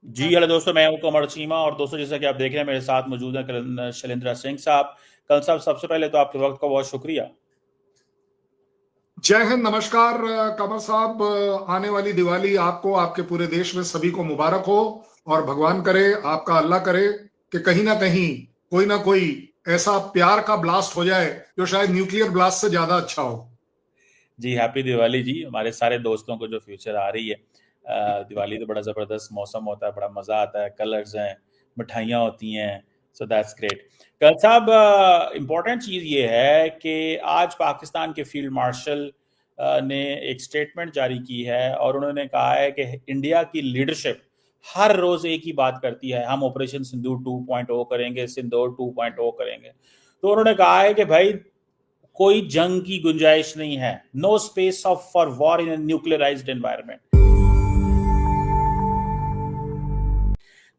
जी hello दोस्तों, मैं हूं कमर चीमा। और दोस्तों, जैसा कि आप देख रहे हैं, मेरे साथ मौजूद हैं शैलेंद्र सिंह साहब। कल साहब, सबसे पहले तो आपके वक्त का बहुत शुक्रिया। जय हिंद, नमस्कार। कमर साहब, आने वाली दिवाली आपको, आपके पूरे देश में सभी को मुबारक हो। और भगवान करे, आपका अल्लाह करे कि कहीं ना कहीं कोई ना कोई ऐसा प्यार का ब्लास्ट हो जाए जो शायद न्यूक्लियर ब्लास्ट से ज्यादा अच्छा हो। जी, हैप्पी दिवाली जी, हमारे सारे दोस्तों को जो फ्यूचर आ रही है। दिवाली तो बड़ा ज़बरदस्त मौसम होता है, बड़ा मज़ा आता है, कलर्स हैं, मिठाइयाँ होती हैं। So that's great. कल साहब, इम्पोर्टेंट चीज़ ये है कि आज पाकिस्तान के फील्ड मार्शल ने एक स्टेटमेंट जारी की है और उन्होंने कहा है कि इंडिया की लीडरशिप हर रोज़ एक ही बात करती है, हम ऑपरेशन सिंदूर 2.0 करेंगे, सिंदूर 2.0 करेंगे। तो उन्होंने कहा है कि भाई, कोई जंग की गुंजाइश नहीं है। No space of for war in nuclearised environment.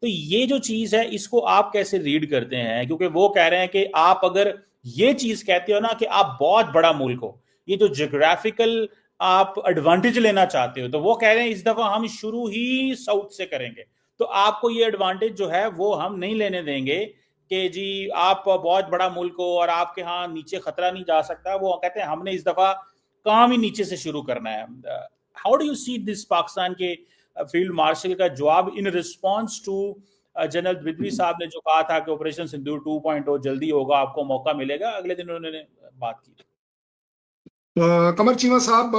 तो ये जो चीज है, इसको आप कैसे रीड करते हैं? क्योंकि वो कह रहे हैं कि आप अगर ये चीज कहते हो ना कि आप बहुत बड़ा मुल्क हो, ये जो जियोग्राफिकल आप एडवांटेज लेना चाहते हो, तो वो कह रहे हैं इस दफा हम शुरू ही साउथ से करेंगे। तो आपको ये एडवांटेज जो है वो हम नहीं लेने देंगे कि जी आप बहुत बड़ा मुल्क हो और आपके यहाँ नीचे खतरा नहीं जा सकता। वो कहते हैं हमने इस दफा काम ही नीचे से शुरू करना है। How do you see this Pakistan के फील्ड मार्शल का जवाब in response to general Dwivedi साहब ने जो कहा था कि ऑपरेशन सिंदूर 2.0 जल्दी होगा, आपको मौका मिलेगा? अगले दिन उन्होंने बात की। कमर चीमा साहब,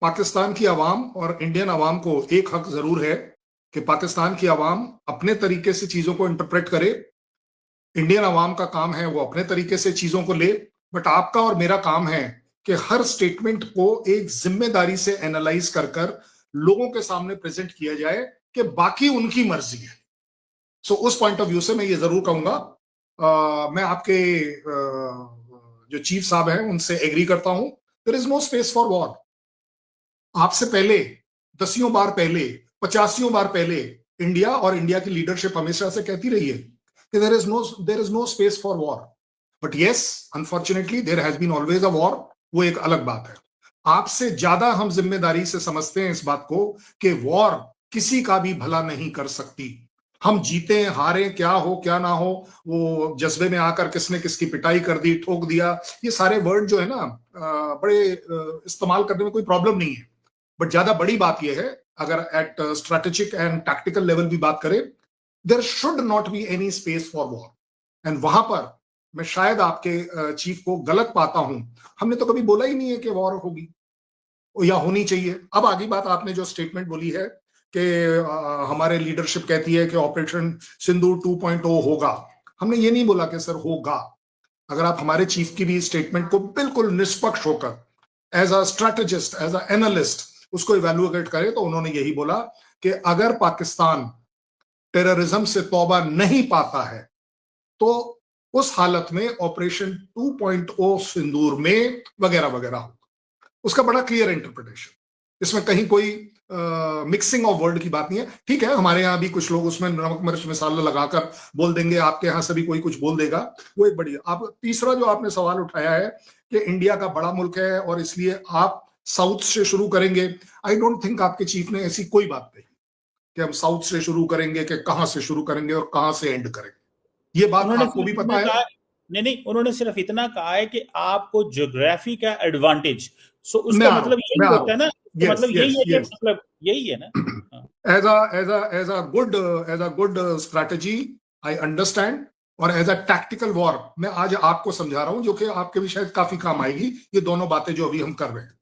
पाकिस्तान की आवाम और इंडियन आवाम को एक हक जरूर है कि पाकिस्तान की आवाम अपने तरीके से चीजों को इंटरप्रेट करे। इंडियन अवाम का काम है वो अपने तरीके से चीजों को ले। बट आपका और मेरा काम है कि हर स्टेटमेंट को एक जिम्मेदारी से एनालाइज कर कर लोगों के सामने प्रेजेंट किया जाए कि बाकी उनकी मर्जी है। सो उस पॉइंट ऑफ व्यू से मैं ये जरूर कहूंगा, मैं आपके जो चीफ साहब हैं उनसे एग्री करता हूं। There is no space for war. आपसे पहले, दसियों बार पहले, पचासियों बार पहले इंडिया और इंडिया की लीडरशिप हमेशा से कहती रही है कि there is no space for war. But yes, unfortunately there has been always a war. वो एक अलग बात है। आपसे ज्यादा हम जिम्मेदारी से समझते हैं इस बात को कि वॉर किसी का भी भला नहीं कर सकती। हम जीते हारे, क्या हो क्या ना हो, वो जज्बे में आकर किसने किसकी पिटाई कर दी, ठोक दिया, ये सारे वर्ड जो है ना, बड़े इस्तेमाल करने में कोई प्रॉब्लम नहीं है। बट ज्यादा बड़ी बात यह है, अगर at strategic and tactical level भी बात करें, there should not be any space for war. And वहां पर मैं शायद आपके चीफ को गलत पाता हूं। हमने तो कभी बोला ही नहीं है कि वॉर होगी या होनी चाहिए। अब आगे बात, आपने जो स्टेटमेंट बोली है कि हमारे लीडरशिप कहती है कि ऑपरेशन सिंदूर 2.0 होगा, हमने ये नहीं बोला कि सर होगा। अगर आप हमारे चीफ की भी स्टेटमेंट को बिल्कुल निष्पक्ष होकर as a strategist, as a analyst उसको इवेल्युएट करें, तो उन्होंने यही बोला कि अगर पाकिस्तान टेररिज्म से तौबा नहीं पाता है तो उस हालत में ऑपरेशन 2.0 सिंदूर में वगैरह वगैरह होगा। उसका बड़ा क्लियर इंटरप्रिटेशन, इसमें कहीं कोई मिक्सिंग ऑफ वर्ड की बात नहीं है। ठीक है, हमारे यहाँ भी कुछ लोग उसमें नमक मिर्च मसाला लगाकर बोल देंगे, आपके यहाँ से भी कोई कुछ बोल देगा, वो एक बड़ी। आप तीसरा जो आपने सवाल उठाया है कि इंडिया का बड़ा मुल्क है और इसलिए आप साउथ से शुरू करेंगे, आई डोंट थिंक आपके चीफ ने ऐसी कोई बात कही कि हम साउथ से शुरू करेंगे, कि कहां से शुरू करेंगे और कहां से एंड करेंगे। ये बात उन्होंने आपको सिर्फ भी इतना पता है। कहा, नहीं नहीं, उन्होंने सिर्फ इतना कहा है कि आपको ज्योग्राफी का एडवांटेज। सो मैं उसका आ रहा हूं, मतलब मैं यही आ रहा होता हूं। है ना, उसका यस मतलब यही यस है कि यस। मतलब यही है ना। हाँ। As a good strategy, I understand. और एज अ टैक्टिकल वॉर मैं आज आपको समझा रहा हूं, जो कि आपके भी शायद काफी काम आएगी, ये दोनों बातें जो अभी हम कर रहे हैं।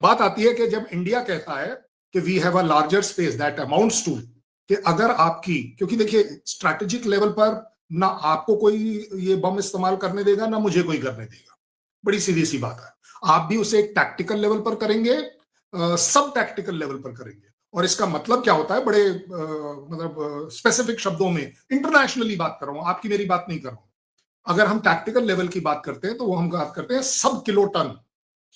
बात आती है कि जब इंडिया कहता है कि we have a larger space that amounts to, कि अगर आपकी, क्योंकि देखिए स्ट्रैटेजिक लेवल पर ना आपको कोई ये बम इस्तेमाल करने देगा ना मुझे कोई करने देगा, बड़ी सीधी सी बात है। आप भी उसे एक टैक्टिकल लेवल पर करेंगे, सब टैक्टिकल लेवल पर करेंगे। और इसका मतलब क्या होता है, बड़े मतलब स्पेसिफिक शब्दों में इंटरनेशनली बात कर रहा हूं, आपकी मेरी बात नहीं कर रहा हूं। अगर हम टैक्टिकल लेवल की बात करते हैं तो वो हम बात करते हैं सब किलो टन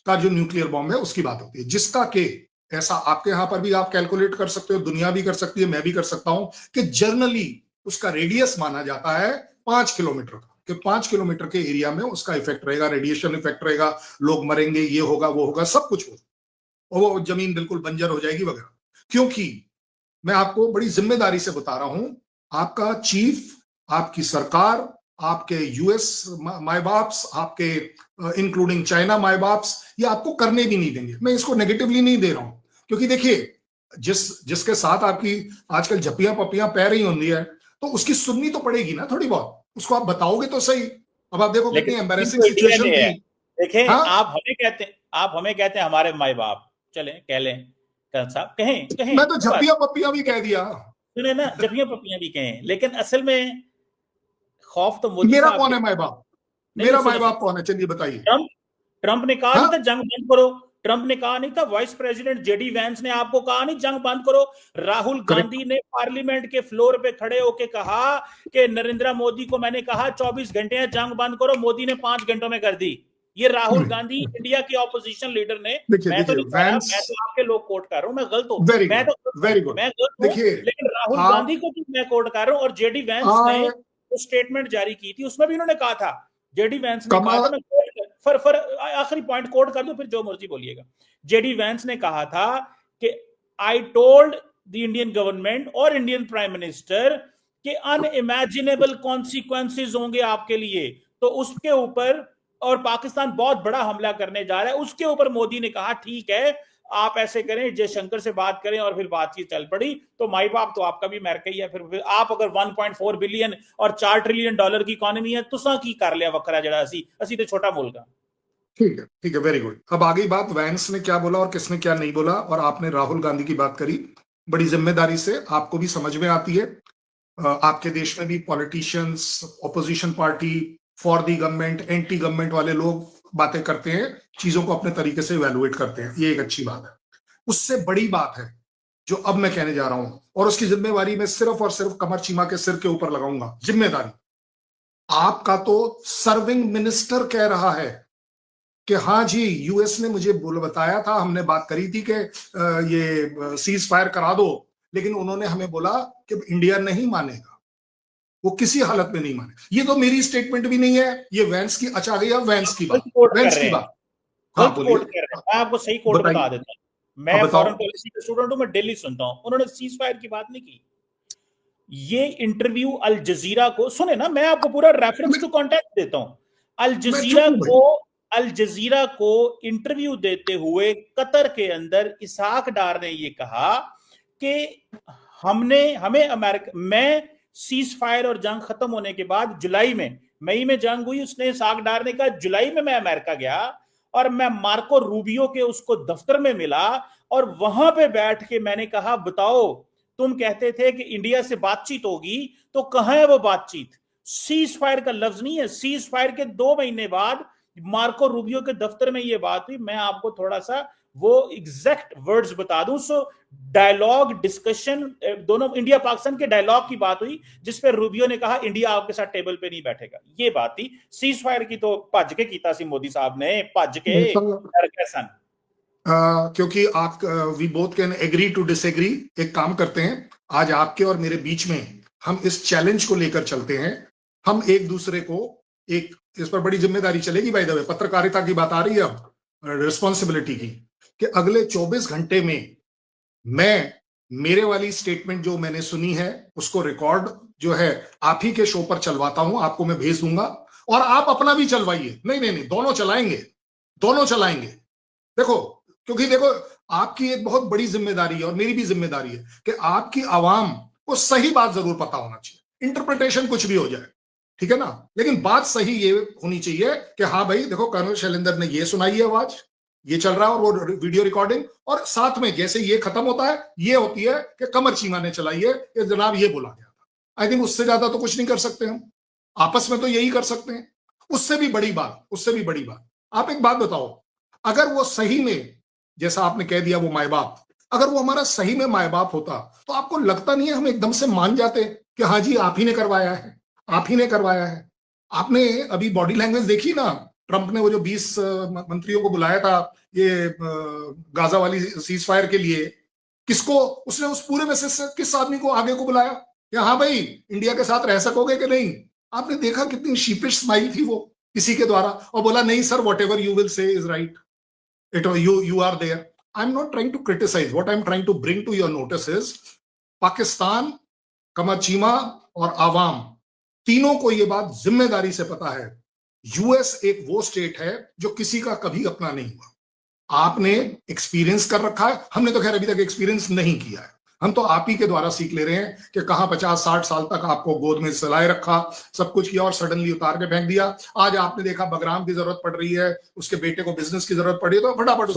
का जो न्यूक्लियर बॉम्ब है उसकी बात होती है, जिसका के, ऐसा आपके यहां पर भी आप कैलकुलेट कर सकते हो, दुनिया भी कर सकती है, मैं भी कर सकता हूं, कि जनरली उसका रेडियस माना जाता है 5 किलोमीटर का, कि 5 किलोमीटर के एरिया में उसका इफेक्ट रहेगा, रेडिएशन इफेक्ट रहेगा, लोग मरेंगे, ये होगा वो होगा, सब कुछ होगा, और वो जमीन बिल्कुल बंजर हो जाएगी वगैरह। क्योंकि मैं आपको बड़ी जिम्मेदारी से बता रहा हूं, आपका चीफ, आपकी सरकार, आपके यूएस माय बाप्स, आपके इंक्लूडिंग चाइना माय बाप्स, ये आपको करने भी नहीं देंगे। मैं इसको नेगेटिवली नहीं दे रहा हूं, क्योंकि देखिए जिसके साथ आपकी आजकल झपियां पपियां पै रही होती है, तो उसकी सुननी तो पड़ेगी ना थोड़ी बहुत, उसको आप बताओगे तो सही। अब आप देखो लेकिन कितनी एम्बैरेसिंग तो इंडिया सिचुएशन में थी। है। देखें, हाँ, आप हमें कहते हैं हमारे माई बाप, चलें कह लें, कल साहब कहें कहें मैं तो कोई बात झपियां पपियां भी कह दिया। सुने ना, जबियां पपियां भी कहें, लेकिन असल में खौफ तो मोदी मेरा साहब कौन के। है माई बाप? नहीं नहीं, मेरा माई सुनो बाप सुनो, कौन है, चलिए बताइए। ट्रंप ट्रंप ने कहा नहीं हाँ, था जंग बंद करो। ट्रंप ने कहा नहीं था, वाइस प्रेसिडेंट जेडी वैंस ने आपको कहा नहीं जंग बंद करो। राहुल करेक्ट। गांधी ने पार्लियामेंट के फ्लोर पे खड़े होकर कहा कि नरेंद्र मोदी को मैंने कहा 24 घंटे हैं जंग बंद करो, मोदी ने 5 घंटों में कर दी। ये राहुल गांधी इंडिया के ऑपोजिशन लीडर ने, देखिए मैं तो देखिए नहीं कह रहा, वैंस, मैं तो आपके लोग कोट कर रहा हूं, मैं गलत हूं। वेरी मैं गुड, तो गलत हूं, वेरी गुड। मैं गलत हूं। देखिए लेकिन राहुल आप गांधी को भी मैं कोट कर रहा हूं, और जेडी वैंस ने आ, जो स्टेटमेंट जारी की थी उसमें भी उन्होंने कहा था, जेडी वैंस ने कहा कमा था, मैं फर आखिरी पॉइंट कोट कर दूं फिर जो मर्जी बोलिएगा। जेडी वैंस ने कहा था कि I told the Indian government और इंडियन प्राइम मिनिस्टर कि अनइमेजिनेबल कॉन्सिक्वेंसेज होंगे आपके लिए, तो उसके ऊपर, और पाकिस्तान बहुत बड़ा हमला करने जा रहा है, उसके ऊपर मोदी ने कहा ठीक है आप ऐसे करें, जयशंकर से बात करें, और फिर बातचीत चल पड़ी। तो माई बाप तो आपका भी अमेरिका ही है। फिर आप अगर 1.4 बिलियन और 4 ट्रिलियन डॉलर की इकोनॉमी है, तुसा की कर लिया वखरा जड़ा, असी तो छोटा मुल्क है। ठीक है, वेरी गुड। अब आगे बात वैंस ने क्या बोला और किसने क्या नहीं बोला, और आपने राहुल गांधी की बात करी बड़ी जिम्मेदारी से, आपको भी समझ में आती है। आपके देश में भी politicians, opposition party, for the government, anti government वाले लोग बातें करते हैं, चीजों को अपने तरीके से इवेलुएट करते हैं, ये एक अच्छी बात है। उससे बड़ी बात है जो अब मैं कहने जा रहा हूं, और उसकी जिम्मेवारी मैं सिर्फ और सिर्फ कमर चीमा के सिर के ऊपर लगाऊंगा। जिम्मेदारी आपका तो सर्विंग मिनिस्टर कह रहा है कि हाँ जी, यूएस ने मुझे बताया था, हमने बात करी थी कि ये सीज फायर करा दो, लेकिन उन्होंने हमें बोला कि इंडिया नहीं मानेगा, वो किसी हालत में नहीं माने। ये तो मेरी स्टेटमेंट भी नहीं है, ये वैंस की, अच्छा गई अब वैंस की बात, गलत कोट कर वैंस रहे की हैं, बात। हाँ गलत बोलिए, कोट कर रहे हैं। मैं आपको सही कोट बता बताइए, देता हूं। अब मैं फॉरेन बताओ। पॉलिसी का स्टूडेंट हूं, मैं दिल्ली सुनता हूं, उन्होंने सीज फायर की बात नहीं की। ये इंटरव्यू अल जजीरा को सुने ना, मैं आपको पूरा रेफरेंस टू कॉन्टेक्ट देता हूं। अल मैं चुप जजीरा हूं भाई। को अल जजीरा को इंटरव्यू देते हुए कतर के अंदर इसहाक डार ने यह कहा कि हमें अमेरिका मैं सीज फायर और जंग खत्म होने के बाद जुलाई में, मई में जंग हुई, उसने इसहाक डार ने कहा जुलाई में मैं अमेरिका गया और मैं मार्को रूबियो के उसको दफ्तर में मिला, और वहां पे बैठ के मैंने कहा बताओ, तुम कहते थे कि इंडिया से बातचीत होगी, तो कहां है वो बातचीत? सीज फायर का लफ्ज नहीं है। सीज फायर के 2 महीने बाद मार्को रूबियो के दफ्तर में ये बात हुई। मैं आपको थोड़ा सा वो एग्जैक्ट वर्ड्स बता दूं। सो डायलॉग डिस्कशन, दोनों इंडिया पाकिस्तान के डायलॉग की बात हुई, जिसपे रूबियो ने कहा इंडिया आपके साथ टेबल पे नहीं बैठेगा। ये बात थी। सीज फायर की तो भज के कीता सी मोदी साहब ने, भज के डर के सन। क्योंकि आप, we both can agree to disagree. एक काम करते हैं, आज आपके और मेरे बीच में हम इस चैलेंज को लेकर चलते हैं। हम एक दूसरे को, एक इस पर बड़ी जिम्मेदारी चलेगी। बाय द वे, पत्रकारिता की बात आ रही है अब, रिस्पॉन्सिबिलिटी की, कि अगले 24 घंटे में मैं मेरे वाली स्टेटमेंट जो मैंने सुनी है उसको रिकॉर्ड जो है आप ही के शो पर चलवाता हूं, आपको मैं भेज दूंगा, और आप अपना भी चलवाइए। नहीं नहीं नहीं, दोनों चलाएंगे, दोनों चलाएंगे। देखो, क्योंकि देखो, आपकी एक बहुत बड़ी जिम्मेदारी है और मेरी भी जिम्मेदारी है कि आपकी आवाम को सही बात जरूर पता होना चाहिए। इंटरप्रिटेशन कुछ भी हो जाए, ठीक है ना, लेकिन बात सही ये होनी चाहिए कि हाँ भाई देखो, कर्नल शैलेंद्र ने ये सुनाई है आवाज, ये चल रहा है, और वो वीडियो रिकॉर्डिंग, और साथ में जैसे ये खत्म होता है, ये होती है कि कमर चीमा ने चलाई है कि जनाब ये बोला गया था। आई थिंक उससे ज्यादा तो कुछ नहीं कर सकते हम, आपस में तो यही कर सकते हैं। उससे भी बड़ी बात, उससे भी बड़ी बात, आप एक बात बताओ, अगर वो सही में, जैसा आपने कह दिया वो माए बाप, अगर वो हमारा सही में माए बाप होता, तो आपको लगता नहीं है हम एकदम से मान जाते कि हाँ जी आप ही ने करवाया है, आप ही ने करवाया है। आपने अभी बॉडी लैंग्वेज देखी ना, ट्रंप ने वो जो 20 मंत्रियों को बुलाया था ये गाजा वाली सीज फायर के लिए, किसको उसने, उस पूरे मैसेज से किस आदमी को आगे को बुलाया कि हाँ भाई इंडिया के साथ रह सकोगे कि नहीं? आपने देखा कितनी शीपिश स्माइल थी वो किसी के द्वारा, और बोला नहीं sir, what ever you will say is right, you are there. I'm not trying to criticize. What I'm trying to bring to your notice is Pakistan, Qamar Cheema और आवाम तीनों को यह बात जिम्मेदारी से पता है, यूएस एक वो स्टेट है जो किसी का कभी अपना नहीं हुआ। आपने एक्सपीरियंस कर रखा है, हमने तो खैर अभी तक एक्सपीरियंस नहीं किया है। हम तो आप ही के द्वारा सीख ले रहे हैं कि कहां 50-60 साल तक आपको गोद में सिलाए रखा, सब कुछ किया और सडनली उतार के फेंक दिया। आज आपने देखा बगराम की जरूरत पड़ रही है, उसके बेटे को बिजनेस की जरूरत पड़ी, तो फटाफट